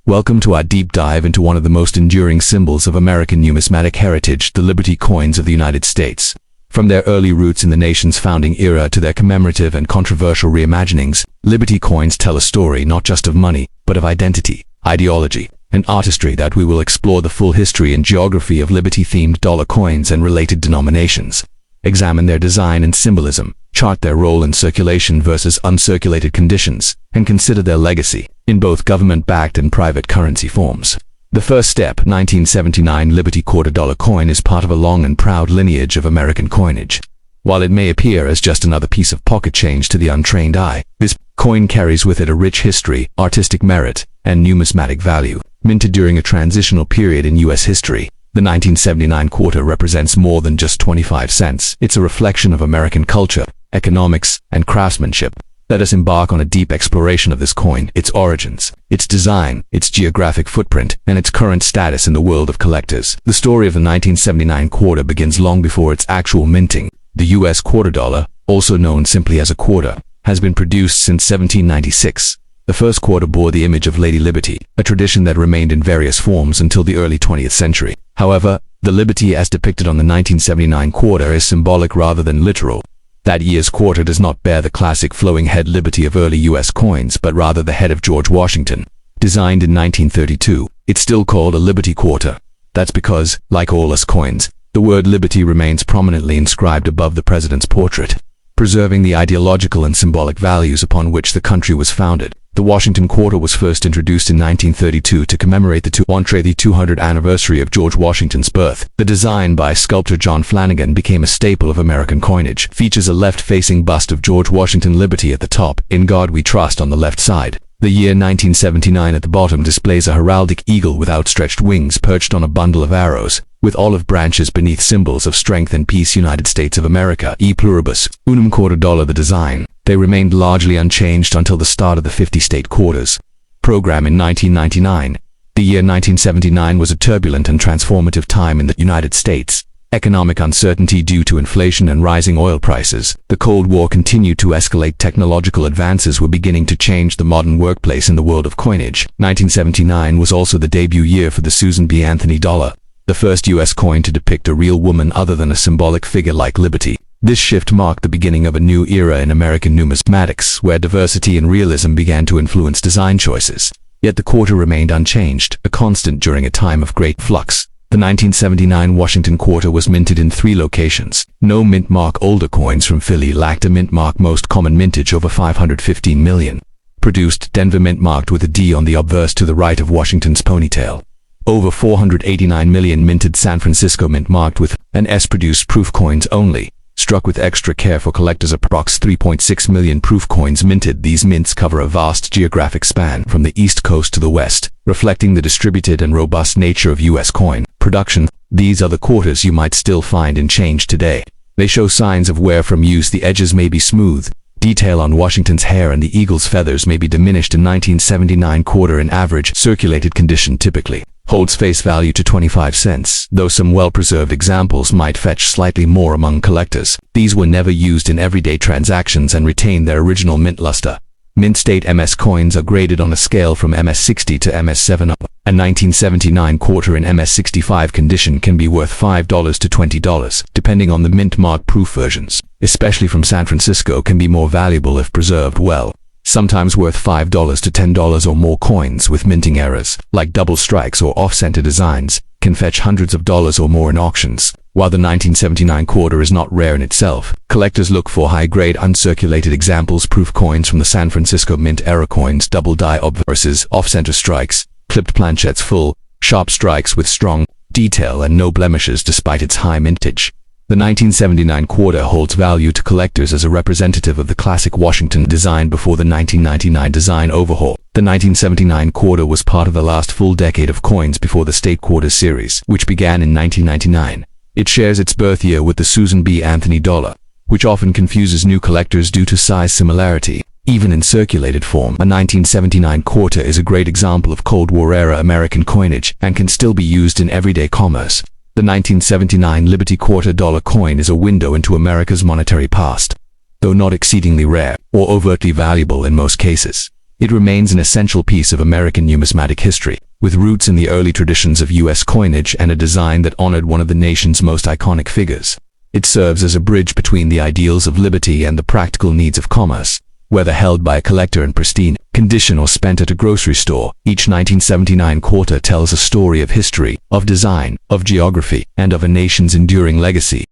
Welcome to our deep dive into one of the most enduring symbols of American numismatic heritage, the Liberty coins of the United States. From their early roots in the nation's founding era to their commemorative and controversial reimaginings, Liberty coins tell a story not just of money, but of identity, ideology, and artistry that we will explore the full history and geography of Liberty-themed dollar coins and related denominations. Examine their design and symbolism, chart their role in circulation versus uncirculated conditions, and consider their legacy in both government-backed and private currency forms. The first step, 1979 Liberty quarter dollar coin, is part of a long and proud lineage of American coinage. While it may appear as just another piece of pocket change to the untrained eye, this coin carries with it a rich history, artistic merit, and numismatic value. Minted during a transitional period in U.S. history, the 1979 quarter represents more than just 25 cents. It's a reflection of American culture, economics, and craftsmanship. Let us embark on a deep exploration of this coin, its origins, its design, its geographic footprint, and its current status in the world of collectors. The story of the 1979 quarter begins long before its actual minting. The U.S. quarter dollar, also known simply as a quarter, has been produced since 1796. The first quarter bore the image of Lady Liberty, a tradition that remained in various forms until the early 20th century. However, the Liberty as depicted on the 1979 quarter is symbolic rather than literal. That year's quarter does not bear the classic flowing head Liberty of early U.S. coins, but rather the head of George Washington. Designed in 1932, it's still called a Liberty quarter. That's because, like all US coins, the word Liberty remains prominently inscribed above the president's portrait, preserving the ideological and symbolic values upon which the country was founded. The Washington quarter was first introduced in 1932 to commemorate the 200th anniversary of George Washington's birth. The design by sculptor John Flanagan became a staple of American coinage. Features a left-facing bust of George Washington Liberty at the top, "In God We Trust" on the left side. The year 1979 at the bottom displays a heraldic eagle with outstretched wings perched on a bundle of arrows, with olive branches beneath, symbols of strength and peace. United States of America, e pluribus unum quarter dollar. The design. They remained largely unchanged until the start of the 50-state quarters program in 1999. The year 1979 was a turbulent and transformative time in the United States. Economic uncertainty due to inflation and rising oil prices. The Cold War continued to escalate. Technological advances were beginning to change the modern workplace in the world of coinage. 1979 was also the debut year for the Susan B. Anthony dollar, the first U.S. coin to depict a real woman other than a symbolic figure like Liberty. This shift marked the beginning of a new era in American numismatics, where diversity and realism began to influence design choices. Yet the quarter remained unchanged, a constant during a time of great flux. The 1979 Washington quarter was minted in 3 locations. No mint mark. Older coins from Philly lacked a mint mark. Most common mintage over 515 million. Produced Denver mint marked with a D on the obverse to the right of Washington's ponytail. Over 489 million minted. San Francisco mint marked with an S. Produced proof coins only. Struck with extra care for collectors. Approx 3.6 million proof coins minted. These mints cover a vast geographic span from the East Coast to the West, reflecting the distributed and robust nature of U.S. coin production. These are the quarters you might still find in change today. They show signs of wear from use. The edges may be smooth. Detail on Washington's hair and the eagle's feathers may be diminished. In 1979 quarter in average circulated condition typically holds face value to 25 cents, though some well-preserved examples might fetch slightly more among collectors. These were never used in everyday transactions and retain their original mint luster. Mint state MS coins are graded on a scale from MS60 to MS7. A 1979 quarter in MS65 condition can be worth $5 to $20, depending on the mint mark. Proof versions, especially from San Francisco, can be more valuable if preserved well. Sometimes worth $5 to $10 or more. Coins with minting errors, like double strikes or off-center designs, can fetch hundreds of dollars or more in auctions. While the 1979 quarter is not rare in itself, collectors look for high-grade uncirculated examples. Proof coins from the San Francisco Mint. Error coins, double die obverses, off-center strikes, clipped planchettes, full, sharp strikes with strong detail and no blemishes despite its high mintage. The 1979 quarter holds value to collectors as a representative of the classic Washington design before the 1999 design overhaul. The 1979 quarter was part of the last full decade of coins before the State Quarter series, which began in 1999. It shares its birth year with the Susan B. Anthony dollar, which often confuses new collectors due to size similarity. Even in circulated form, a 1979 quarter is a great example of Cold War-era American coinage and can still be used in everyday commerce. The 1979 Liberty quarter dollar coin is a window into America's monetary past. Though not exceedingly rare or overtly valuable in most cases, It remains an essential piece of American numismatic history, with roots in the early traditions of U.S. coinage and a design that honored one of the nation's most iconic figures. It serves as a bridge between the ideals of liberty and the practical needs of commerce. Whether held by a collector in pristine condition or spent at a grocery store, each 1979 quarter tells a story of history, of design, of geography, and of a nation's enduring legacy.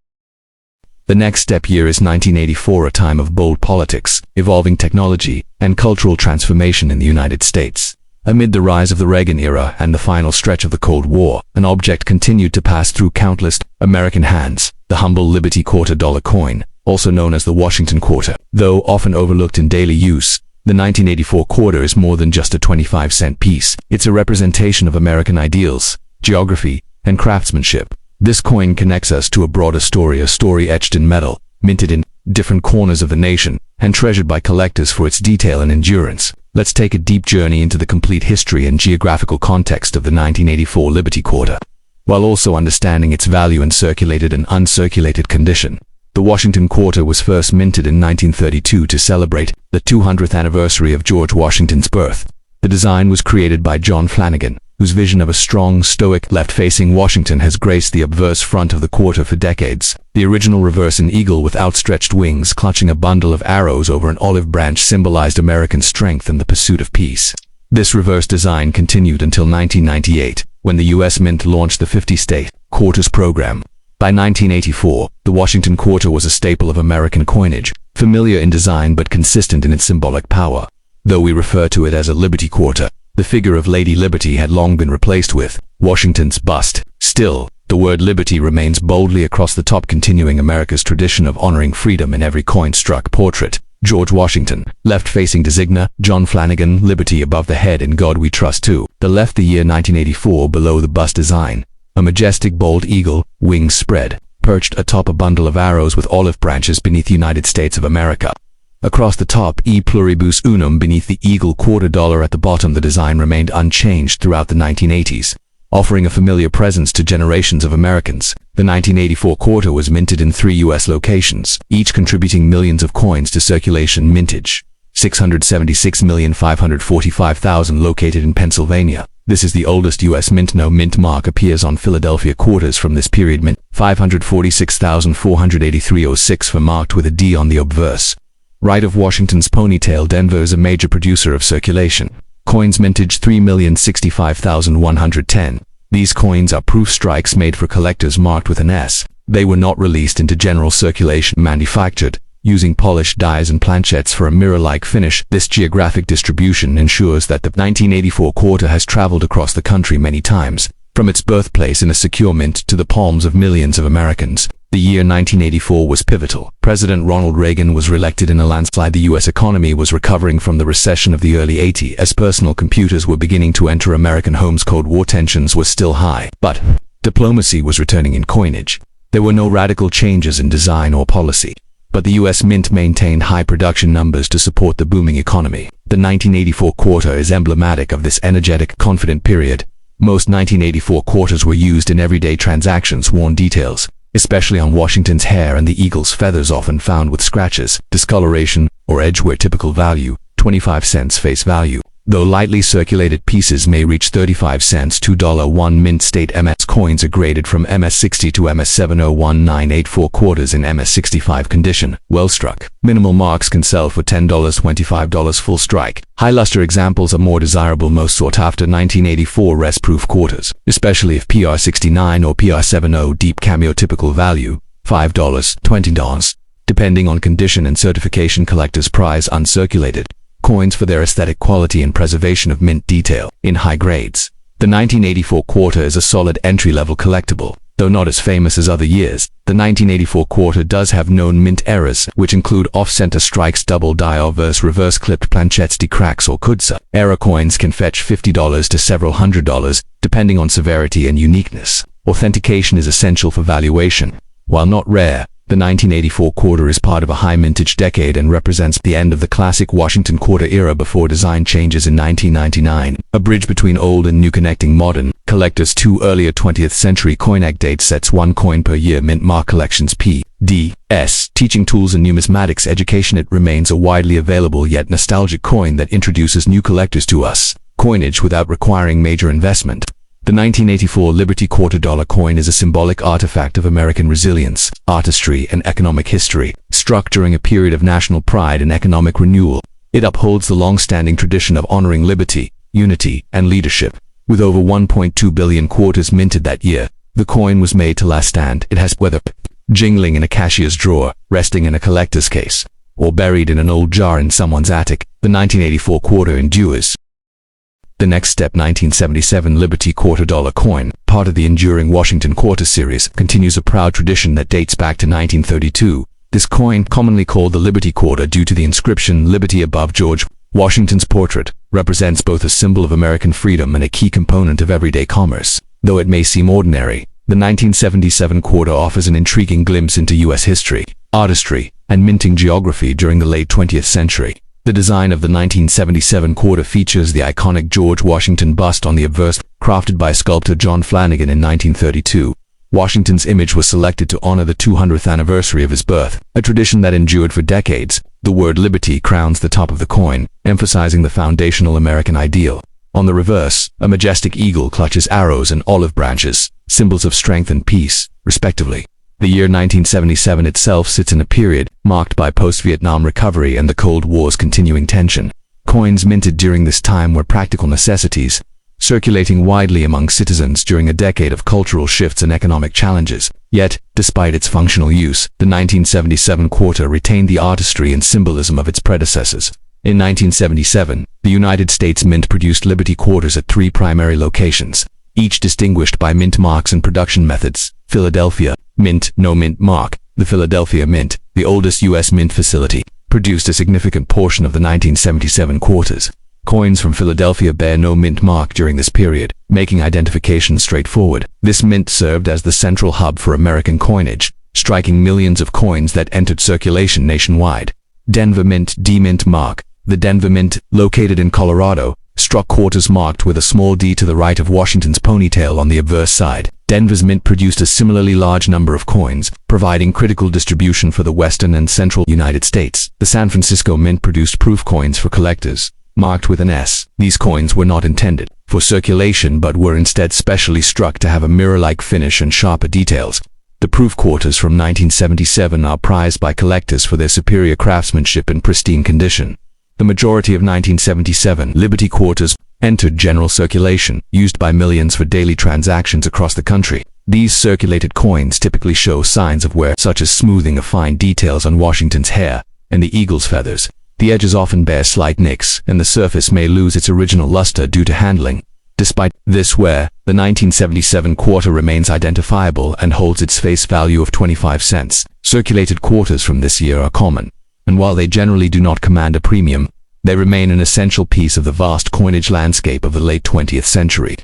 The next step year is 1984, a time of bold politics, evolving technology, and cultural transformation in the United States. Amid the rise of the Reagan era and the final stretch of the Cold War, an object continued to pass through countless American hands: the humble Liberty quarter dollar coin, also known as the Washington quarter. Though often overlooked in daily use, the 1984 quarter is more than just a 25-cent piece. It's a representation of American ideals, geography, and craftsmanship. This coin connects us to a broader story, a story etched in metal, minted in different corners of the nation, and treasured by collectors for its detail and endurance. Let's take a deep journey into the complete history and geographical context of the 1984 Liberty quarter, while also understanding its value in circulated and uncirculated condition. The Washington quarter was first minted in 1932 to celebrate the 200th anniversary of George Washington's birth. The design was created by John Flanagan, whose vision of a strong, stoic, left-facing Washington has graced the obverse front of the quarter for decades. The original reverse, an eagle with outstretched wings clutching a bundle of arrows over an olive branch, symbolized American strength and the pursuit of peace. This reverse design continued until 1998, when the U.S. Mint launched the 50-state quarters program. By 1984, the Washington quarter was a staple of American coinage, familiar in design but consistent in its symbolic power. Though we refer to it as a Liberty quarter, the figure of Lady Liberty had long been replaced with Washington's bust. Still, the word liberty remains boldly across the top, continuing America's tradition of honoring freedom in every coin-struck portrait. George Washington, left-facing designer; John Flanagan, liberty above the head, in God We Trust too. The left, the year 1984, below the bust design. A majestic bold eagle, wings spread, perched atop a bundle of arrows with olive branches beneath the United States of America. Across the top, E pluribus unum beneath the eagle quarter dollar at the bottom. The design remained unchanged throughout the 1980s, offering a familiar presence to generations of Americans. The 1984 quarter was minted in 3 U.S. locations, each contributing millions of coins to circulation. Mintage: 676,545,000 located in Pennsylvania. This is the oldest U.S. mint. No mint mark appears on Philadelphia quarters from this period. Mint: 546,483.06 for marked with a D on the obverse. Right of Washington's ponytail. Denver is a major producer of circulation. Coins mintage: 3,065,110. These coins are proof strikes made for collectors, marked with an S. They were not released into general circulation. Manufactured using polished dies and planchettes for a mirror-like finish. This geographic distribution ensures that the 1984 quarter has traveled across the country many times, from its birthplace in a secure mint to the palms of millions of Americans. The year 1984 was pivotal. President Ronald Reagan was reelected in a landslide. The U.S. economy was recovering from the recession of the early 80s as personal computers were beginning to enter American homes. Cold War tensions were still high, but diplomacy was returning in coinage. There were no radical changes in design or policy, but the U.S. Mint maintained high production numbers to support the booming economy. The 1984 quarter is emblematic of this energetic, confident period. Most 1984 quarters were used in everyday transactions. Worn details, especially on Washington's hair and the eagle's feathers, often found with scratches, discoloration, or edge wear. Typical value: 25 cents face value. Though lightly circulated pieces may reach 35 cents. $2 mint state MS coins are graded from MS60 to MS701984 quarters in MS65 condition. Well struck. Minimal marks can sell for $10, $25 full strike. High luster examples are more desirable. Most sought after 1984 rest-proof quarters, especially if PR69 or PR70 deep cameo. Typical value: $5, $20. Depending on condition and certification, collectors prize uncirculated coins for their aesthetic quality and preservation of mint detail. In high grades, the 1984 quarter is a solid entry-level collectible. Though not as famous as other years, the 1984 quarter does have known mint errors, which include off-center strikes, double die obverse, reverse-clipped planchettes, decracks, or kudza. Error coins can fetch $50 to several $100s, depending on severity and uniqueness. Authentication is essential for valuation. While not rare, The 1984 quarter is part of a high mintage decade and represents the end of the classic Washington quarter era before design changes in 1999, a bridge between old and new connecting modern collectors to earlier 20th century coin egg date sets, one coin per year, mint mark collections, P.D.S. Teaching tools and numismatics education. It remains a widely available yet nostalgic coin that introduces new collectors to us coinage without requiring major investment. The 1984 Liberty $quarter coin is a symbolic artifact of American resilience, artistry, and economic history, struck during a period of national pride and economic renewal. It upholds the long-standing tradition of honoring liberty, unity, and leadership. With over 1.2 billion quarters minted that year, the coin was made to last stand. It has whether jingling in a cashier's drawer, resting in a collector's case, or buried in an old jar in someone's attic, the 1984 quarter endures. The next step, 1977 Liberty $quarter coin, part of the enduring Washington Quarter series, continues a proud tradition that dates back to 1932. This coin, commonly called the Liberty Quarter due to the inscription Liberty above George Washington's portrait, represents both a symbol of American freedom and a key component of everyday commerce. Though it may seem ordinary, the 1977 quarter offers an intriguing glimpse into U.S. history, artistry, and minting geography during the late 20th century. The design of the 1977 quarter features the iconic George Washington bust on the obverse, crafted by sculptor John Flanagan in 1932. Washington's image was selected to honor the 200th anniversary of his birth, a tradition that endured for decades. The word liberty crowns the top of the coin, emphasizing the foundational American ideal. On the reverse, a majestic eagle clutches arrows and olive branches, symbols of strength and peace, respectively. The year 1977 itself sits in a period marked by post-Vietnam recovery and the Cold War's continuing tension. Coins minted during this time were practical necessities, circulating widely among citizens during a decade of cultural shifts and economic challenges. Yet, despite its functional use, the 1977 quarter retained the artistry and symbolism of its predecessors. In 1977, the United States Mint produced Liberty quarters at 3 primary locations, each distinguished by mint marks and production methods. Philadelphia Mint, no mint mark. The Philadelphia Mint, the oldest U.S. mint facility, produced a significant portion of the 1977 quarters. Coins from Philadelphia bear no mint mark during this period, making identification straightforward. This mint served as the central hub for American coinage, striking millions of coins that entered circulation nationwide. Denver Mint, D-mint mark. The Denver Mint, located in Colorado, struck quarters marked with a small D to the right of Washington's ponytail on the obverse side. Denver's mint produced a similarly large number of coins, providing critical distribution for the western and central United States. The San Francisco Mint produced proof coins for collectors, marked with an S. These coins were not intended for circulation but were instead specially struck to have a mirror-like finish and sharper details. The proof quarters from 1977 are prized by collectors for their superior craftsmanship and pristine condition. The majority of 1977 Liberty quarters entered general circulation, used by millions for daily transactions across the country. These circulated coins typically show signs of wear, such as smoothing of fine details on Washington's hair and the eagle's feathers. The edges often bear slight nicks, and the surface may lose its original luster due to handling. Despite this wear, the 1977 quarter remains identifiable and holds its face value of 25 cents. Circulated quarters from this year are common, and while they generally do not command a premium, they remain an essential piece of the vast coinage landscape of the late 20th century.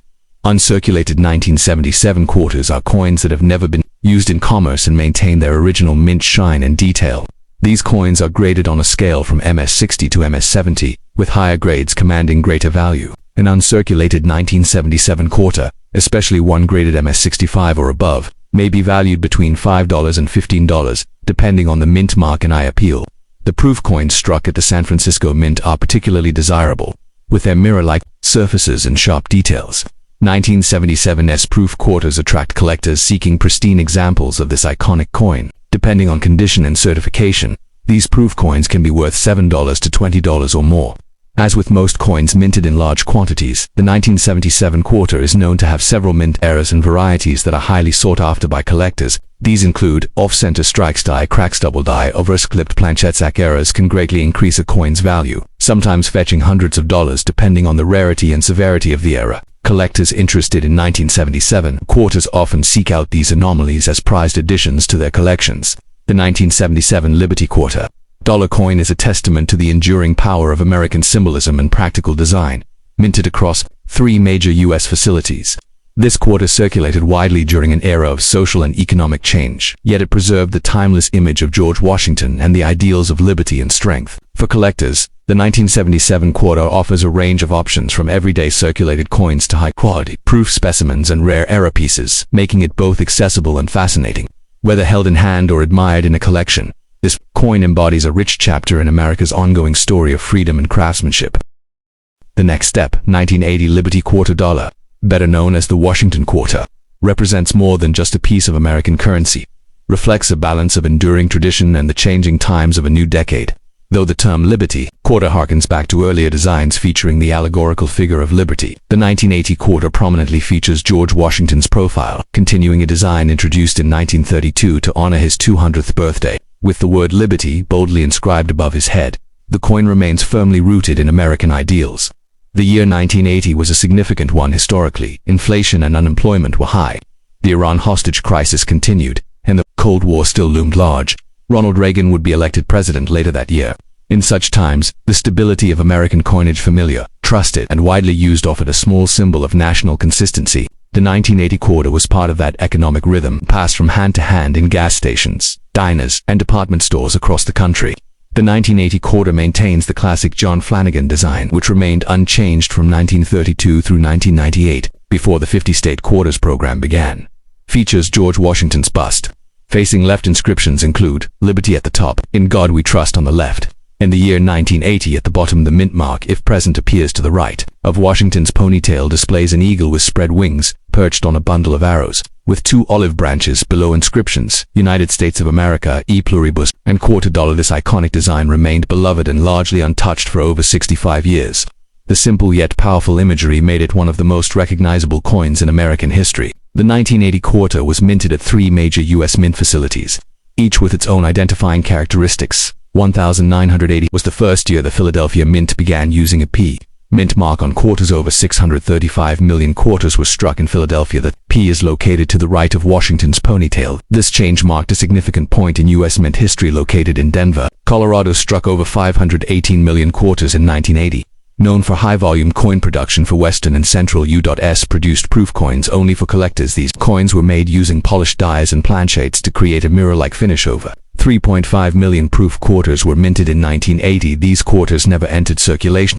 Uncirculated 1977 quarters are coins that have never been used in commerce and maintain their original mint shine and detail. These coins are graded on a scale from MS-60 to MS-70, with higher grades commanding greater value. An uncirculated 1977 quarter, especially one graded MS-65 or above, may be valued between $5 and $15, depending on the mint mark and eye appeal. The proof coins struck at the San Francisco Mint are particularly desirable, with their mirror-like surfaces and sharp details. 1977's proof quarters attract collectors seeking pristine examples of this iconic coin. Depending on condition and certification, these proof coins can be worth $7 to $20 or more. As with most coins minted in large quantities, the 1977 quarter is known to have several mint errors and varieties that are highly sought after by collectors. These include off-center strikes, die cracks, double die, overclipped planchette sack. Errors can greatly increase a coin's value, sometimes fetching hundreds of dollars depending on the rarity and severity of the error. Collectors interested in 1977 quarters often seek out these anomalies as prized additions to their collections. The 1977 Liberty Quarter dollar coin is a testament to the enduring power of American symbolism and practical design. Minted across 3 major U.S. facilities, This quarter circulated widely during an era of social and economic change, yet it preserved the timeless image of George Washington and the ideals of liberty and strength. For collectors, the 1977 quarter offers a range of options from everyday circulated coins to high-quality, proof specimens and rare era pieces, making it both accessible and fascinating. Whether held in hand or admired in a collection, this coin embodies a rich chapter in America's ongoing story of freedom and craftsmanship. The next step, 1980 Liberty Quarter Dollar, better known as the Washington Quarter, represents more than just a piece of American currency, reflects a balance of enduring tradition and the changing times of a new decade. Though the term Liberty Quarter harkens back to earlier designs featuring the allegorical figure of liberty, the 1980 quarter prominently features George Washington's profile, continuing a design introduced in 1932 to honor his 200th birthday. With the word liberty boldly inscribed above his head, the coin remains firmly rooted in American ideals. The year 1980 was a significant one historically. Inflation and unemployment were high. The Iran hostage crisis continued, and the Cold War still loomed large. Ronald Reagan would be elected president later that year. In such times, the stability of American coinage, familiar, trusted, and widely used, offered a small symbol of national consistency. The 1980 quarter was part of that economic rhythm, passed from hand to hand in gas stations, diners, and department stores across the country. The 1980 quarter maintains the classic John Flanagan design, which remained unchanged from 1932 through 1998, before the 50-state quarters program began. Features George Washington's bust. Facing left inscriptions include, Liberty at the top, In God We Trust on the left. In the year 1980 at the bottom, the mint mark, if present, appears to the right of Washington's ponytail, displays an eagle with spread wings, perched on a bundle of arrows, with two olive branches below inscriptions, United States of America, E Pluribus, and Quarter Dollar. This iconic design remained beloved and largely untouched for over 65 years. The simple yet powerful imagery made it one of the most recognizable coins in American history. The 1980 quarter was minted at 3 major U.S. mint facilities, each with its own identifying characteristics. 1980 was the first year the Philadelphia Mint began using a P mint mark on quarters. Over 635 million quarters were struck in Philadelphia. The P is located to the right of Washington's ponytail. This change marked a significant point in U.S. mint history. Located in Denver, Colorado, struck over 518 million quarters in 1980. Known for high-volume coin production for Western and Central U.S. produced proof coins only for collectors. These coins were made using polished dies and planchets to create a mirror-like finish. Over 3.5 million proof quarters were minted in 1980. These quarters never entered circulation.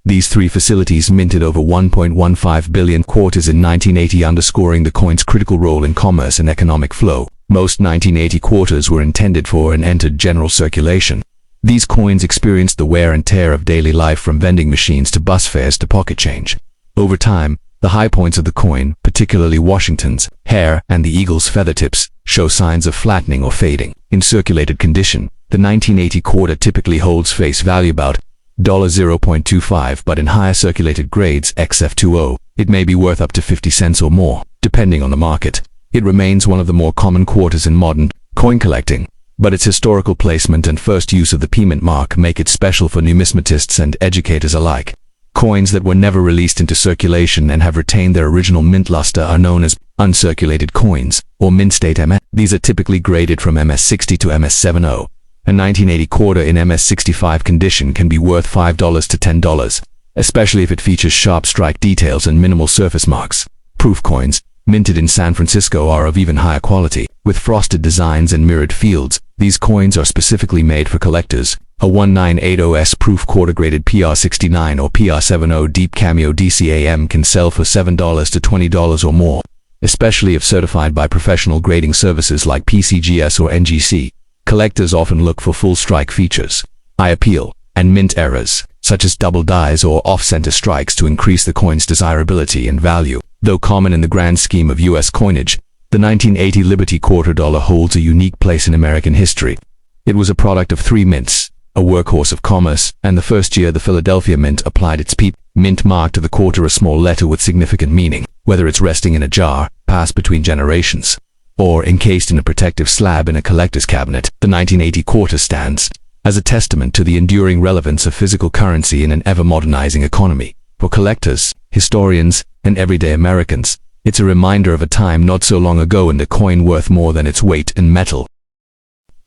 These 3 facilities minted over 1.15 billion quarters in 1980, underscoring the coin's critical role in commerce and economic flow. Most 1980 quarters were intended for and entered general circulation. These coins experienced the wear and tear of daily life, from vending machines to bus fares to pocket change. Over time, the high points of the coin, particularly Washington's hair and the eagle's feather tips, show signs of flattening or fading. In circulated condition, the 1980 quarter typically holds face value about $0.25, but in higher circulated grades, XF20, it may be worth up to 50 cents or more, depending on the market. It remains one of the more common quarters in modern coin collecting, but its historical placement and first use of the P-mint mark make it special for numismatists and educators alike. Coins that were never released into circulation and have retained their original mint luster are known as uncirculated coins, or mint state MS. These are typically graded from MS60 to MS70. A 1980 quarter in MS65 condition can be worth $5 to $10, especially if it features sharp strike details and minimal surface marks. Proof coins, minted in San Francisco, are of even higher quality, with frosted designs and mirrored fields. These coins are specifically made for collectors. A 1980S proof quarter graded PR69 or PR70 Deep Cameo DCAM can sell for $7 to $20 or more, especially if certified by professional grading services like PCGS or NGC. Collectors often look for full strike features, eye appeal, and mint errors, such as double dies or off-center strikes, to increase the coin's desirability and value. Though common in the grand scheme of U.S. coinage, the 1980 Liberty Quarter Dollar holds a unique place in American history. It was a product of 3 mints, a workhorse of commerce, and the first year the Philadelphia Mint applied its P-mint mark to the quarter, a small letter with significant meaning, whether it's resting in a jar, passed between generations, or encased in a protective slab in a collector's cabinet. The 1980 quarter stands as a testament to the enduring relevance of physical currency in an ever-modernizing economy. For collectors, historians, and everyday Americans, it's a reminder of a time not so long ago when the coin worth more than its weight in metal.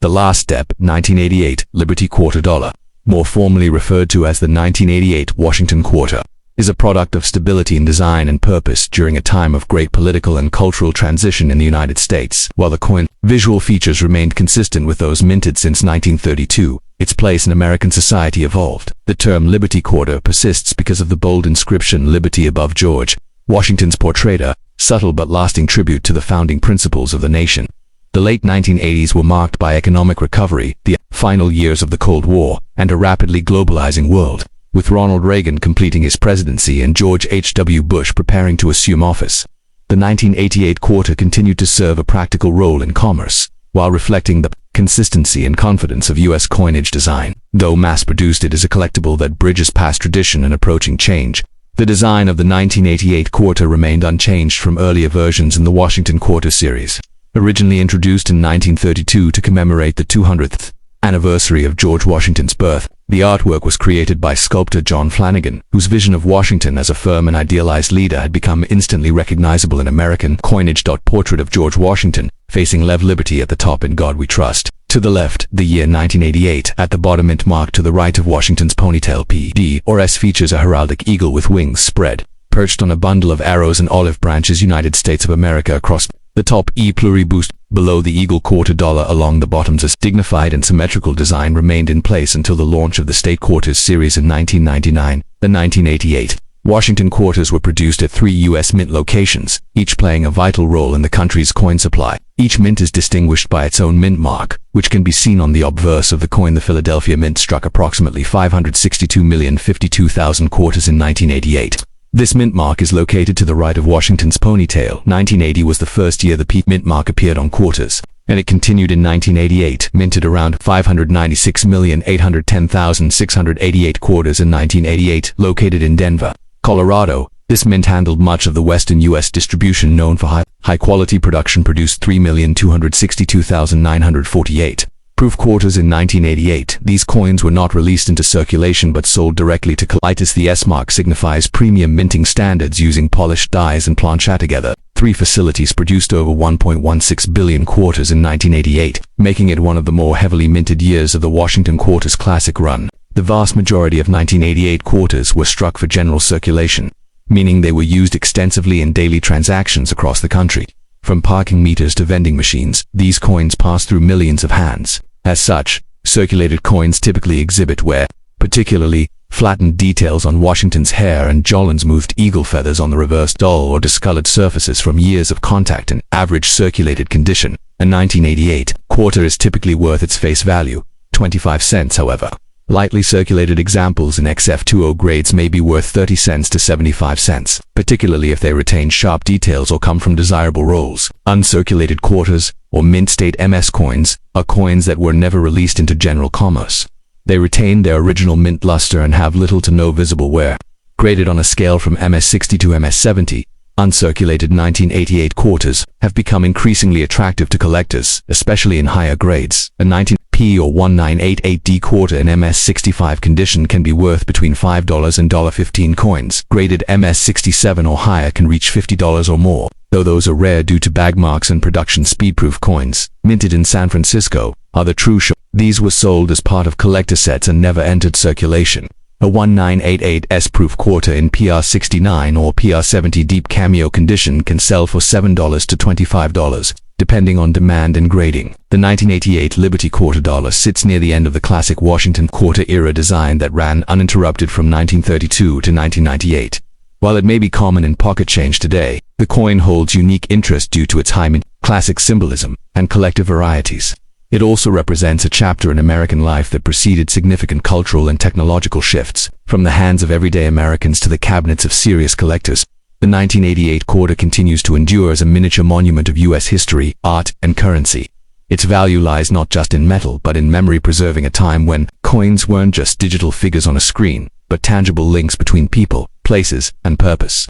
The last step, 1988 Liberty Quarter Dollar, more formally referred to as the 1988 Washington Quarter, is a product of stability in design and purpose during a time of great political and cultural transition in the United States. While the coin's visual features remained consistent with those minted since 1932, its place in American society evolved. The term Liberty Quarter persists because of the bold inscription "Liberty" above George Washington's portrait, a subtle but lasting tribute to the founding principles of the nation. The late 1980s were marked by economic recovery, the final years of the Cold War, and a rapidly globalizing world, with Ronald Reagan completing his presidency and George H.W. Bush preparing to assume office. The 1988 quarter continued to serve a practical role in commerce, while reflecting the consistency and confidence of U.S. coinage design. Though mass-produced, it is a collectible that bridges past tradition and approaching change. The design of the 1988 quarter remained unchanged from earlier versions in the Washington Quarter series. Originally introduced in 1932 to commemorate the 200th anniversary of George Washington's birth, the artwork was created by sculptor John Flanagan, whose vision of Washington as a firm and idealized leader had become instantly recognizable in American coinage. Portrait of George Washington, facing Lev Liberty at the top, "In God We Trust." To the left, the year 1988. At the bottom, mint mark to the right of Washington's ponytail P.D. or S features a heraldic eagle with wings spread, perched on a bundle of arrows and olive branches, United States of America across the top, E pluriboost. Below the eagle, quarter dollar along the bottoms. A dignified and symmetrical design remained in place until the launch of the State Quarters series in 1999. The 1988 Washington Quarters were produced at 3 U.S. mint locations, each playing a vital role in the country's coin supply. Each mint is distinguished by its own mint mark, which can be seen on the obverse of the coin. The Philadelphia Mint struck approximately 562,052,000 quarters in 1988. This mint mark is located to the right of Washington's ponytail. 1980 was the first year the P mint mark appeared on quarters, and it continued in 1988, minted around 596,810,688 quarters in 1988, located in Denver, Colorado. This mint handled much of the western U.S. distribution, known for high-quality production, produced 3,262,948 proof quarters in 1988. These coins were not released into circulation but sold directly to collectors. The S mark signifies premium minting standards using polished dies and plancha together. 3 facilities produced over 1.16 billion quarters in 1988, making it one of the more heavily minted years of the Washington Quarters classic run. The vast majority of 1988 quarters were struck for general circulation, meaning they were used extensively in daily transactions across the country. From parking meters to vending machines, these coins pass through millions of hands. As such, circulated coins typically exhibit wear, particularly flattened details on Washington's hair and jawlens, eagle feathers on the reverse, dull or discolored surfaces from years of contact and average circulated condition. A 1988 quarter is typically worth its face value, 25 cents. However, lightly circulated examples in XF20 grades may be worth 30 cents to 75 cents, particularly if they retain sharp details or come from desirable rolls. Uncirculated quarters, or mint state MS coins, are coins that were never released into general commerce. They retain their original mint luster and have little to no visible wear. Graded on a scale from MS60 to MS70, uncirculated 1988 quarters have become increasingly attractive to collectors, especially in higher grades. A 19p or 1988D quarter in MS65 condition can be worth between $5 and $15. Coins graded MS67 or higher can reach $50 or more, though those are rare due to bag marks and production speed-proof. Coins minted in San Francisco are the true show. These were sold as part of collector sets and never entered circulation. A 1988S proof quarter in PR69 or PR70 deep cameo condition can sell for $7 to $25, depending on demand and grading. The 1988 Liberty quarter dollar sits near the end of the classic Washington Quarter era design that ran uninterrupted from 1932 to 1998. While it may be common in pocket change today, the coin holds unique interest due to its high mint, classic symbolism, and collective varieties. It also represents a chapter in American life that preceded significant cultural and technological shifts. From the hands of everyday Americans to the cabinets of serious collectors, the 1988 quarter continues to endure as a miniature monument of U.S. history, art, and currency. Its value lies not just in metal but in memory, preserving a time when coins weren't just digital figures on a screen, but tangible links between people, places, and purpose.